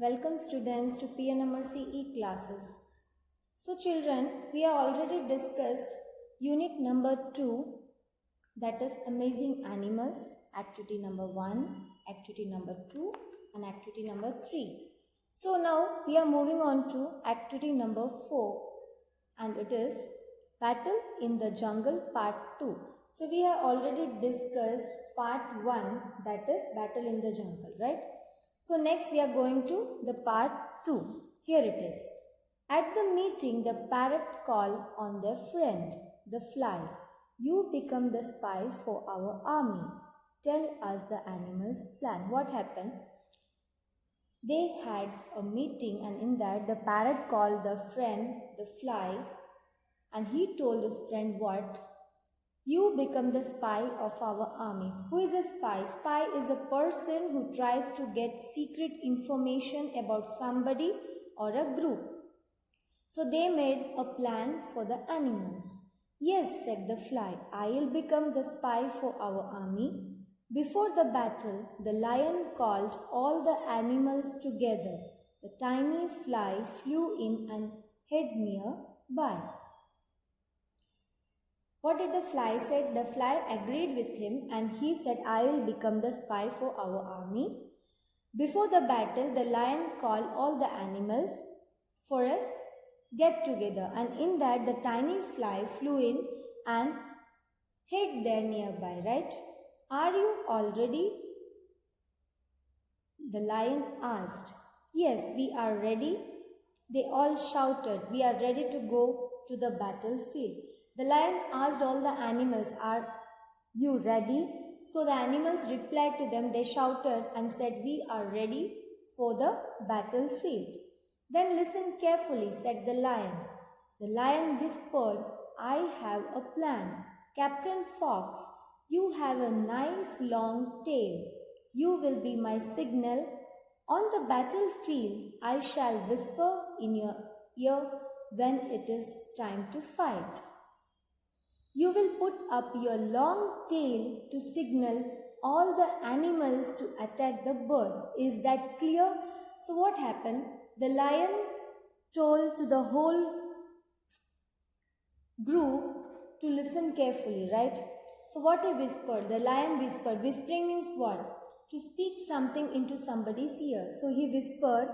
Welcome students to PNMRCE classes. So children, we have already discussed unit number 2, that is amazing animals, activity number 1, activity number 2 and activity number 3. So now we are moving on to activity number 4 and it is battle in the jungle part 2. So we have already discussed part 1, that is battle in the jungle, right? So next we are going to the part 2. Here it is. At the meeting, the parrot called on their friend, the fly. You become the spy for our army. Tell us the animal's plan. What happened? They had a meeting and in that the parrot called the friend, the fly, and he told his friend what? You become the spy of our army. Who is a spy? Spy is a person who tries to get secret information about somebody or a group. So they made a plan for the animals. Yes, said the fly, I'll become the spy for our army. Before the battle, the lion called all the animals together. The tiny fly flew in and hid nearby. What did the fly say? The fly agreed with him and he said, I will become the spy for our army. Before the battle, the lion called all the animals for a get together and in that the tiny fly flew in and hid there nearby, right? Are you all ready? The lion asked. Yes, we are ready. They all shouted, we are ready to go to the battlefield. The lion asked all the animals, are you ready? So the animals replied to them, they shouted and said, we are ready for the battlefield. Then listen carefully, said the lion. The lion whispered, I have a plan. Captain Fox, you have a nice long tail. You will be my signal. On the battlefield, I shall whisper in your ear when it is time to fight. You will put up your long tail to signal all the animals to attack the birds. Is that clear? So what happened? The lion told to the whole group to listen carefully, right? So what he whispered? The lion whispered. Whispering means what? To speak something into somebody's ear. So he whispered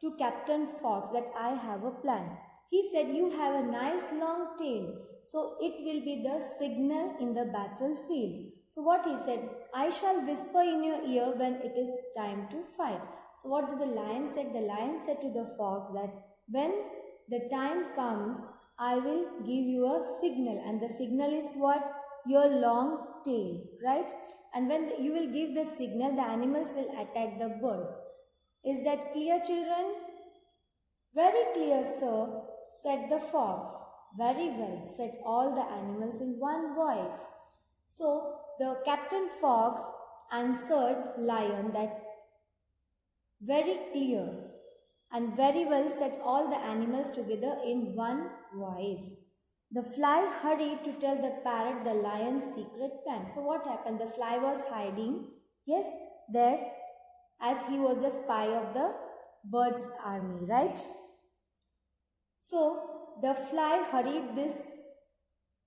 to Captain Fox that I have a plan. He said, you have a nice long tail. So it will be the signal in the battlefield. So what he said? I shall whisper in your ear when it is time to fight. So what did the lion say? The lion said to the fox that when the time comes, I will give you a signal. And the signal is what? Your long tail, right? And when you will give the signal, the animals will attack the birds. Is that clear, children? Very clear, sir, said the fox. Very well, said all the animals in one voice. So the Captain Fox answered lion that very clear and very well, said all the animals together in one voice. The fly hurried to tell the parrot the lion's secret plan. So what happened? The fly was hiding, yes, there as he was the spy of the bird's army, right? So the fly hurried this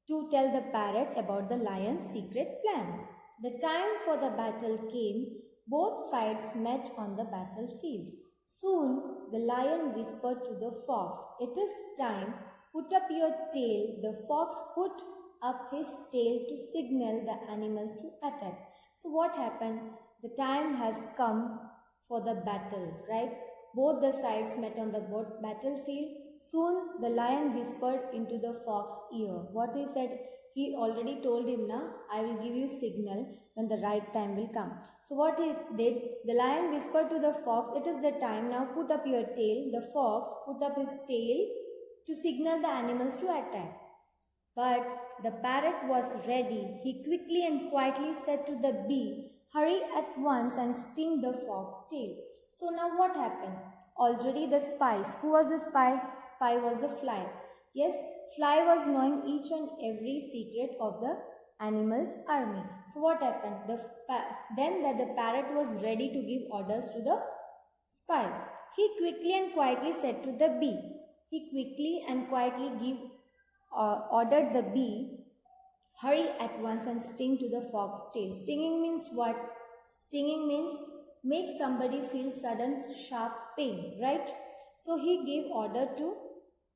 to tell the parrot about the lion's secret plan. The time for the battle came. Both sides met on the battlefield. Soon the lion whispered to the fox, it is time. Put up your tail. The fox put up his tail to signal the animals to attack. So what happened? The time has come for the battle, right? Both the sides met on the battlefield. Soon the lion whispered into the fox's ear. What he said? He already told him, na, I will give you signal when the right time will come. So what he did? The lion whispered to the fox, it is the time, now put up your tail. The fox put up his tail to signal the animals to attack. But the parrot was ready. He quickly and quietly said to the bee, hurry at once and sting the fox's tail. So now what happened? Already the spies. Who was the spy? Spy was the fly. Yes, fly was knowing each and every secret of the animal's army. So what happened? Then that the parrot was ready to give orders to the spy. He quickly and quietly said to the bee. He quickly and quietly ordered the bee, hurry at once and sting to the fox's tail. Stinging means what? Stinging means make somebody feel sudden sharp pain, right? So he gave order to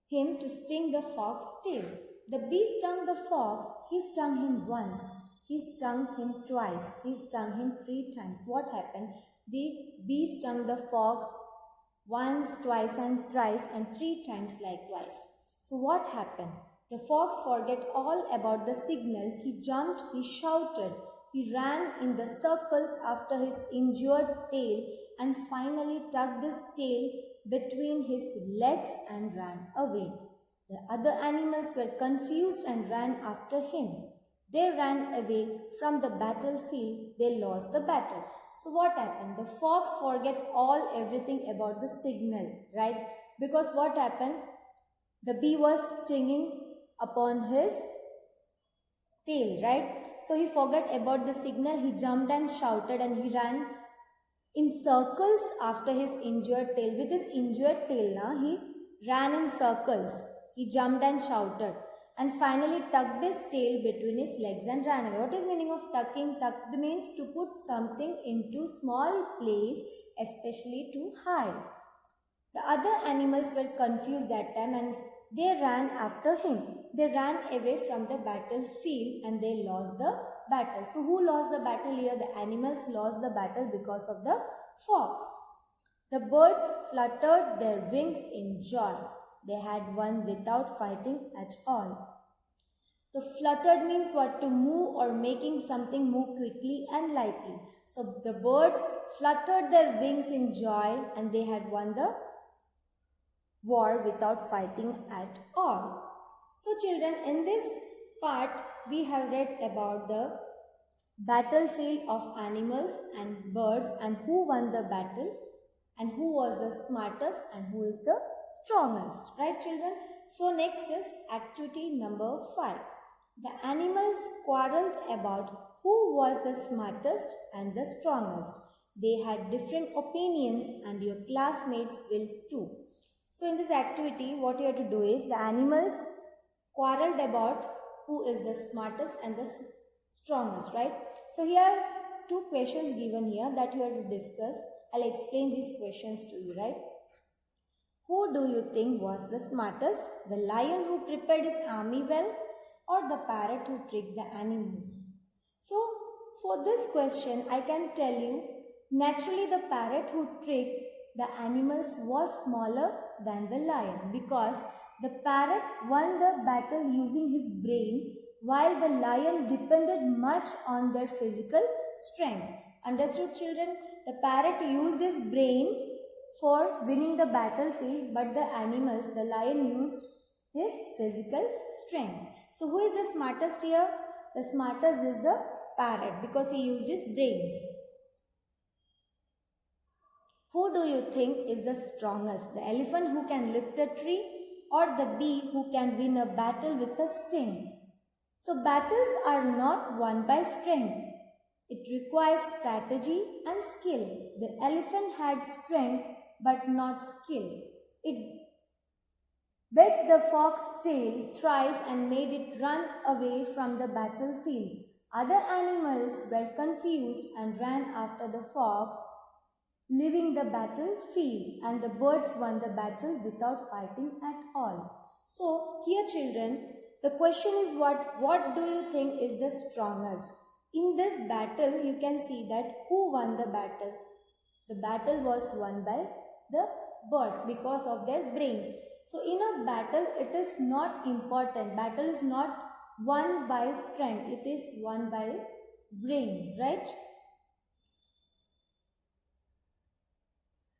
him to sting the fox's tail. The bee stung the fox. He stung him once. He stung him twice. He stung him 3 times. What happened? The bee stung the fox once, twice and thrice and 3 times likewise. So what happened? The fox forgot all about the signal. He jumped, he shouted, he ran in the circles after his injured tail and finally tucked his tail between his legs and ran away. The other animals were confused and ran after him. They ran away from the battlefield. They lost the battle. So what happened? The fox forgot everything about the signal, right? Because what happened? The bee was stinging upon his tail, right? So he forgot about the signal. He jumped and shouted and he ran in circles after his injured tail. With his injured tail, he ran in circles. He jumped and shouted and finally tucked his tail between his legs and ran away. What is meaning of tucking? Tucked means to put something into small place, especially to hide. The other animals were confused that time and they ran after him. They ran away from the battlefield and they lost the battle. So who lost the battle here? The animals lost the battle because of the fox. The birds fluttered their wings in joy. They had won without fighting at all. The fluttered means what? To move or making something move quickly and lightly. So the birds fluttered their wings in joy and they had won the war without fighting at all. So children, in this part we have read about the battlefield of animals and birds and who won the battle and who was the smartest and who is the strongest, right children? So next is activity number 5. The animals quarreled about who was the smartest and the strongest. They had different opinions and your classmates will too. So in this activity, what you have to do is the animals quarreled about who is the smartest and the strongest, right? So here are 2 questions given here that you have to discuss. I'll explain these questions to you, right? Who do you think was the smartest? The lion who prepared his army well or the parrot who tricked the animals? So for this question, I can tell you, naturally the parrot who tricked the animals was smaller than the lion because the parrot won the battle using his brain while the lion depended much on their physical strength. Understood children? The parrot used his brain for winning the battlefield, but the animals, the lion used his physical strength. So who is the smartest here? The smartest is the parrot because he used his brains. Who do you think is the strongest? The elephant who can lift a tree or the bee who can win a battle with a sting? So battles are not won by strength. It requires strategy and skill. The elephant had strength but not skill. It bit the fox's tail thrice and made it run away from the battlefield. Other animals were confused and ran after the fox, leaving the battlefield, and the birds won the battle without fighting at all. So here children, the question is what do you think is the strongest? In this battle, you can see that who won the battle? The battle was won by the birds because of their brains. So in a battle, it is not important. Battle is not won by strength. It is won by brain, right?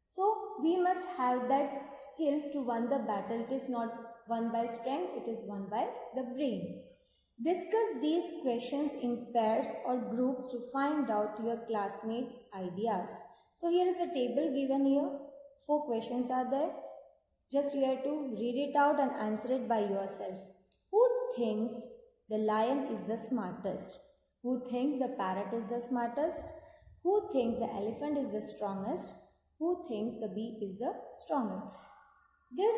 So we must have that skill to win the battle. It is not won by strength, it is won by the brain. Discuss these questions in pairs or groups to find out your classmates' ideas. So here is a table given here. 4 questions are there. Just you have to read it out and answer it by yourself. Who thinks the lion is the smartest? Who thinks the parrot is the smartest? Who thinks the elephant is the strongest? who thinks the bee is the strongest. This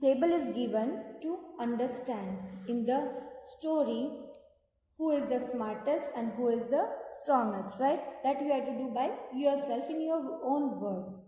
table is given to understand in the story who is the smartest and who is the strongest, right? That you have to do by yourself in your own words.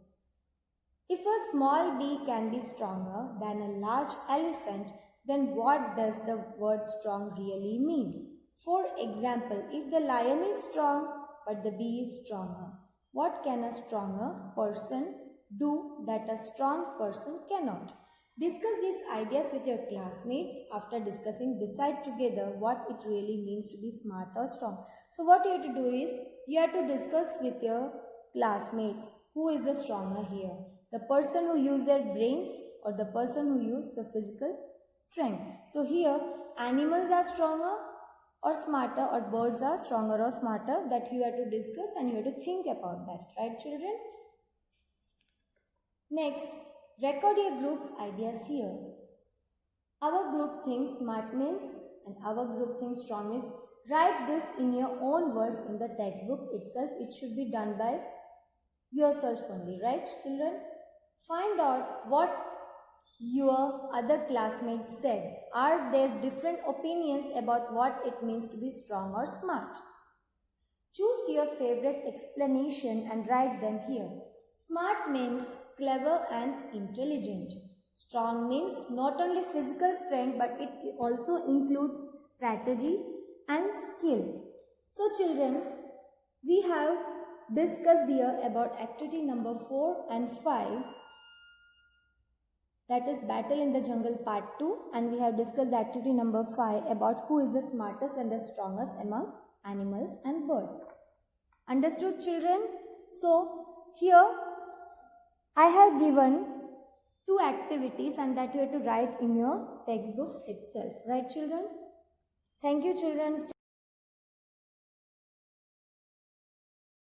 If a small bee can be stronger than a large elephant, then what does the word strong really mean? For example, if the lion is strong but the bee is stronger, what can a stronger person do that a strong person cannot? Discuss these ideas with your classmates. After discussing, decide together what it really means to be smart or strong. So what you have to do is, you have to discuss with your classmates who is the stronger here. The person who use their brains or the person who use the physical strength. So here, animals are stronger or smarter, or birds are stronger or smarter, that you have to discuss and you have to think about that, right children? Next, record your group's ideas here. Our group thinks smart means and our group thinks strong means. Write this in your own words in the textbook itself. It should be done by yourself only, right children? Find out what your other classmates said. Are there different opinions about what it means to be strong or smart? Choose your favorite explanation and write them here. Smart means clever and intelligent. Strong means not only physical strength but it also includes strategy and skill. So children, we have discussed here about activity number 4 and 5, that is Battle in the Jungle part 2, and we have discussed the activity number 5 about who is the smartest and the strongest among animals and birds. Understood children? So here I have given 2 activities and that you have to write in your textbook itself, right children? Thank you children. Stay